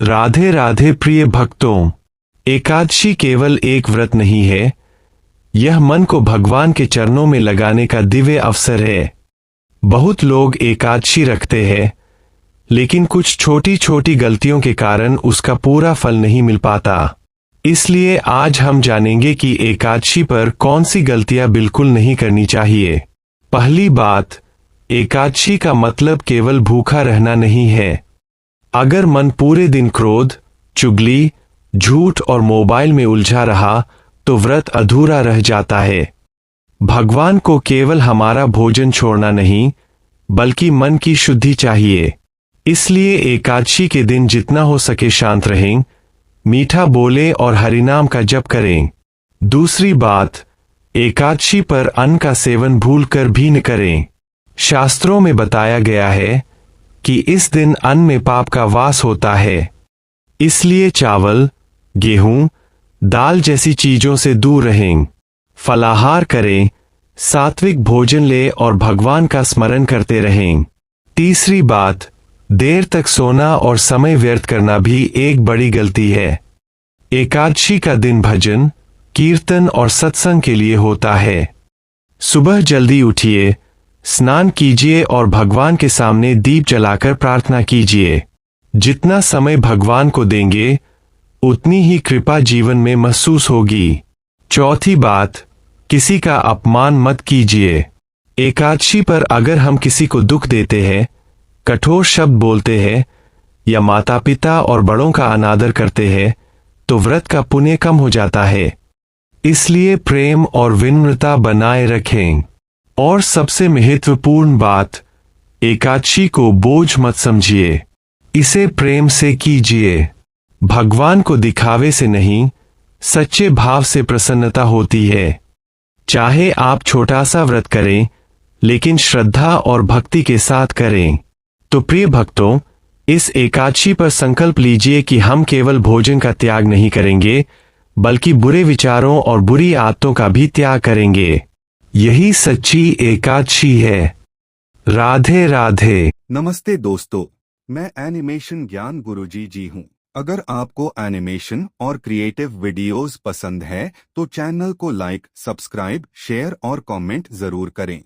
राधे राधे प्रिय भक्तों, एकादशी केवल एक व्रत नहीं है, यह मन को भगवान के चरणों में लगाने का दिव्य अवसर है। बहुत लोग एकादशी रखते हैं, लेकिन कुछ छोटी छोटी गलतियों के कारण उसका पूरा फल नहीं मिल पाता। इसलिए आज हम जानेंगे कि एकादशी पर कौन सी गलतियां बिल्कुल नहीं करनी चाहिए। पहली बात, एकादशी का मतलब केवल भूखा रहना नहीं है। अगर मन पूरे दिन क्रोध, चुगली, झूठ और मोबाइल में उलझा रहा तो व्रत अधूरा रह जाता है। भगवान को केवल हमारा भोजन छोड़ना नहीं, बल्कि मन की शुद्धि चाहिए। इसलिए एकादशी के दिन जितना हो सके शांत रहें, मीठा बोले और हरिनाम का जप करें। दूसरी बात, एकादशी पर अन्न का सेवन भूलकर भी न करें। शास्त्रों में बताया गया है कि इस दिन अन्न में पाप का वास होता है। इसलिए चावल, गेहूं, दाल जैसी चीजों से दूर रहें। फलाहार करें, सात्विक भोजन ले और भगवान का स्मरण करते रहें। तीसरी बात, देर तक सोना और समय व्यर्थ करना भी एक बड़ी गलती है। एकादशी का दिन भजन, कीर्तन और सत्संग के लिए होता है। सुबह जल्दी उठिए, स्नान कीजिए और भगवान के सामने दीप जलाकर प्रार्थना कीजिए। जितना समय भगवान को देंगे, उतनी ही कृपा जीवन में महसूस होगी। चौथी बात, किसी का अपमान मत कीजिए। एकादशी पर अगर हम किसी को दुख देते हैं, कठोर शब्द बोलते हैं या माता पिता और बड़ों का अनादर करते हैं, तो व्रत का पुण्य कम हो जाता है। इसलिए प्रेम और विनम्रता बनाए रखें। और सबसे महत्वपूर्ण बात, एकादशी को बोझ मत समझिए, इसे प्रेम से कीजिए। भगवान को दिखावे से नहीं, सच्चे भाव से प्रसन्नता होती है। चाहे आप छोटा सा व्रत करें, लेकिन श्रद्धा और भक्ति के साथ करें। तो प्रिय भक्तों, इस एकादशी पर संकल्प लीजिए कि हम केवल भोजन का त्याग नहीं करेंगे, बल्कि बुरे विचारों और बुरी आदतों का भी त्याग करेंगे। यही सच्ची एकादशी है। राधे राधे। नमस्ते दोस्तों, मैं एनिमेशन ज्ञान गुरुजी जी हूँ। अगर आपको एनिमेशन और क्रिएटिव वीडियोस पसंद है तो चैनल को लाइक, सब्सक्राइब, शेयर और कमेंट जरूर करें।